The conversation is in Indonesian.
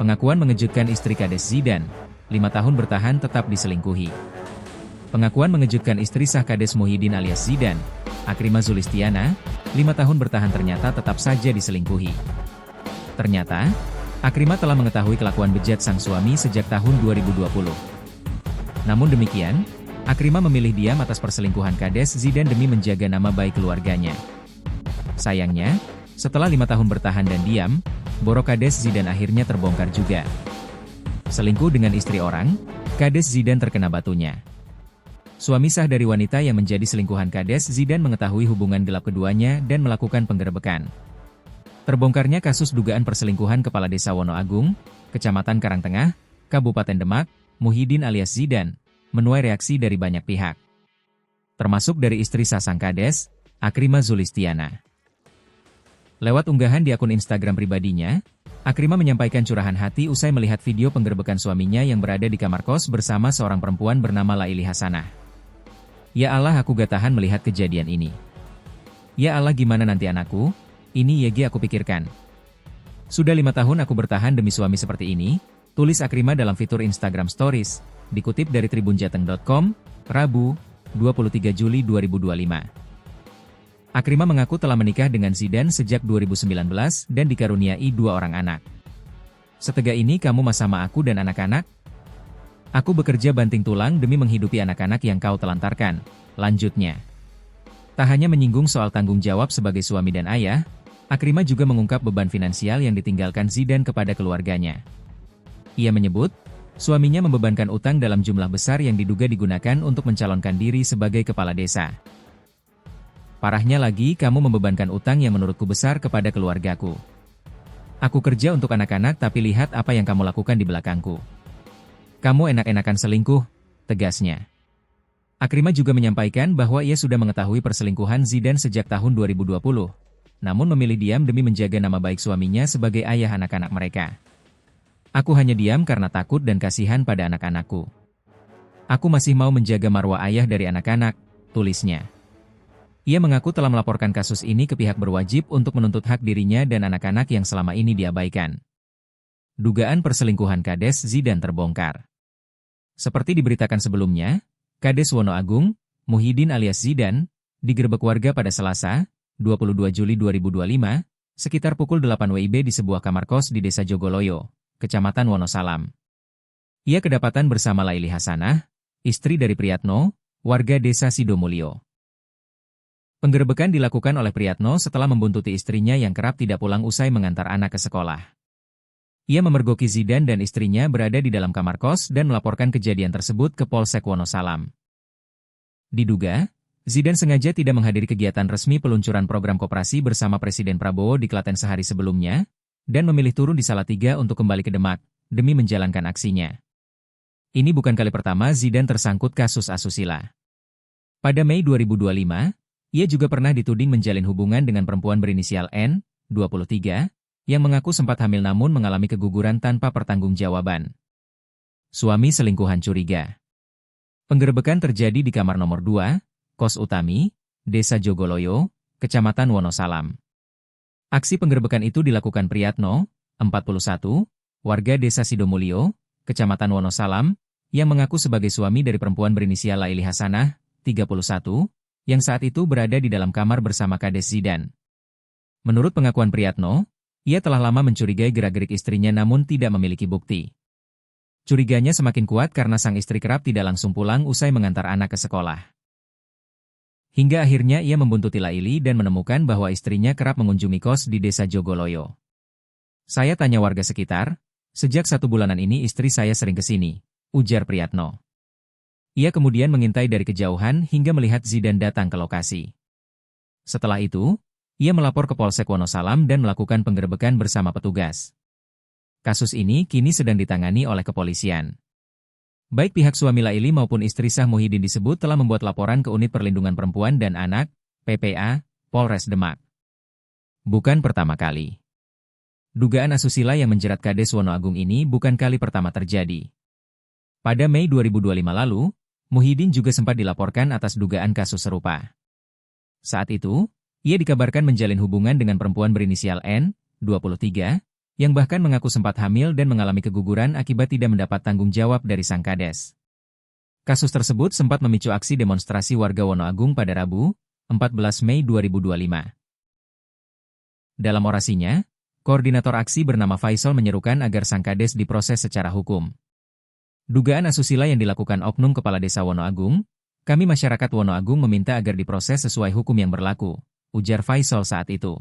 Pengakuan mengejutkan istri Kades Zidane, 5 tahun bertahan tetap diselingkuhi. Pengakuan mengejutkan istri sah Kades Muhyiddin alias Zidane, Akrimah Zulistiana, 5 tahun bertahan ternyata tetap saja diselingkuhi. Ternyata, Akrimah telah mengetahui kelakuan bejat sang suami sejak tahun 2020. Namun demikian, Akrimah memilih diam atas perselingkuhan Kades Zidane demi menjaga nama baik keluarganya. Sayangnya, setelah 5 tahun bertahan dan diam, borok Kades Zidane akhirnya terbongkar juga. Selingkuh dengan istri orang, Kades Zidane terkena batunya. Suami sah dari wanita yang menjadi selingkuhan Kades Zidane mengetahui hubungan gelap keduanya dan melakukan penggerebekan. Terbongkarnya kasus dugaan perselingkuhan Kepala Desa Wonoagung, Kecamatan Karangtengah, Kabupaten Demak, Muhyiddin alias Zidane, menuai reaksi dari banyak pihak. Termasuk dari istri sah sang Kades, Akrimah Zulistiana. Lewat unggahan di akun Instagram pribadinya, Akrimah menyampaikan curahan hati usai melihat video penggerebekan suaminya yang berada di kamar kos bersama seorang perempuan bernama Laili Hasanah. Ya Allah, aku gak tahan melihat kejadian ini. Ya Allah, gimana nanti anakku? Ini YG aku pikirkan. Sudah 5 tahun aku bertahan demi suami seperti ini, tulis Akrimah dalam fitur Instagram Stories, dikutip dari tribunjateng.com, Rabu, 23 Juli 2025. Akrimah mengaku telah menikah dengan Zidane sejak 2019 dan dikaruniai 2 orang anak. Setega ini kamu masih sama aku dan anak-anak? Aku bekerja banting tulang demi menghidupi anak-anak yang kau telantarkan, lanjutnya. Tak hanya menyinggung soal tanggung jawab sebagai suami dan ayah, Akrimah juga mengungkap beban finansial yang ditinggalkan Zidane kepada keluarganya. Ia menyebut, suaminya membebankan utang dalam jumlah besar yang diduga digunakan untuk mencalonkan diri sebagai kepala desa. Parahnya lagi, kamu membebankan utang yang menurutku besar kepada keluargaku. Aku kerja untuk anak-anak tapi lihat apa yang kamu lakukan di belakangku. Kamu enak-enakan selingkuh, tegasnya. Akrimah juga menyampaikan bahwa ia sudah mengetahui perselingkuhan Zidane sejak tahun 2020, namun memilih diam demi menjaga nama baik suaminya sebagai ayah anak-anak mereka. Aku hanya diam karena takut dan kasihan pada anak-anakku. Aku masih mau menjaga marwah ayah dari anak-anak, tulisnya. Ia mengaku telah melaporkan kasus ini ke pihak berwajib untuk menuntut hak dirinya dan anak-anak yang selama ini diabaikan. Dugaan perselingkuhan Kades Zidane terbongkar. Seperti diberitakan sebelumnya, Kades Wonoagung, Muhyiddin alias Zidane, digerebek warga pada Selasa, 22 Juli 2025, sekitar pukul 8 WIB di sebuah kamar kos di Desa Jogoloyo, Kecamatan Wonosalam. Ia kedapatan bersama Laili Hasanah, istri dari Priyatno, warga Desa Sidomulyo. Penggerebekan dilakukan oleh Priyatno setelah membuntuti istrinya yang kerap tidak pulang usai mengantar anak ke sekolah. Ia memergoki Zidane dan istrinya berada di dalam kamar kos dan melaporkan kejadian tersebut ke Polsek Wonosalam. Diduga, Zidane sengaja tidak menghadiri kegiatan resmi peluncuran program koperasi bersama Presiden Prabowo di Klaten sehari sebelumnya, dan memilih turun di Salatiga untuk kembali ke Demak, demi menjalankan aksinya. Ini bukan kali pertama Zidane tersangkut kasus asusila. Pada Mei 2025, ia juga pernah dituding menjalin hubungan dengan perempuan berinisial N, 23, yang mengaku sempat hamil namun mengalami keguguran tanpa pertanggungjawaban. Suami selingkuhan curiga. Penggerebekan terjadi di kamar nomor 2, Kos Utami, Desa Jogoloyo, Kecamatan Wonosalam. Aksi penggerebekan itu dilakukan Priyatno, 41, warga Desa Sidomulyo, Kecamatan Wonosalam, yang mengaku sebagai suami dari perempuan berinisial Laili Hasanah, 31, yang saat itu berada di dalam kamar bersama Kades Zidane. Menurut pengakuan Priyatno, ia telah lama mencurigai gerak-gerik istrinya namun tidak memiliki bukti. Curiganya semakin kuat karena sang istri kerap tidak langsung pulang usai mengantar anak ke sekolah. Hingga akhirnya ia membuntuti Laili dan menemukan bahwa istrinya kerap mengunjungi kos di Desa Jogoloyo. Saya tanya warga sekitar, sejak 1 bulanan ini istri saya sering ke sini, ujar Priyatno. Ia kemudian mengintai dari kejauhan hingga melihat Zidane datang ke lokasi. Setelah itu, ia melapor ke Polsek Wonosalam dan melakukan penggerebekan bersama petugas. Kasus ini kini sedang ditangani oleh kepolisian. Baik pihak suami Laili maupun istri sah Muhyiddin disebut telah membuat laporan ke Unit Perlindungan Perempuan dan Anak, PPA, Polres Demak. Bukan pertama kali. Dugaan asusila yang menjerat Kades Wonoagung ini bukan kali pertama terjadi. Pada Mei 2025 lalu, Muhyiddin juga sempat dilaporkan atas dugaan kasus serupa. Saat itu, ia dikabarkan menjalin hubungan dengan perempuan berinisial N, 23, yang bahkan mengaku sempat hamil dan mengalami keguguran akibat tidak mendapat tanggung jawab dari sang kades. Kasus tersebut sempat memicu aksi demonstrasi warga Wonoagung pada Rabu, 14 Mei 2025. Dalam orasinya, koordinator aksi bernama Faisal menyerukan agar sang kades diproses secara hukum. Dugaan asusila yang dilakukan oknum kepala desa Wonoagung, kami masyarakat Wonoagung meminta agar diproses sesuai hukum yang berlaku, ujar Faisal saat itu.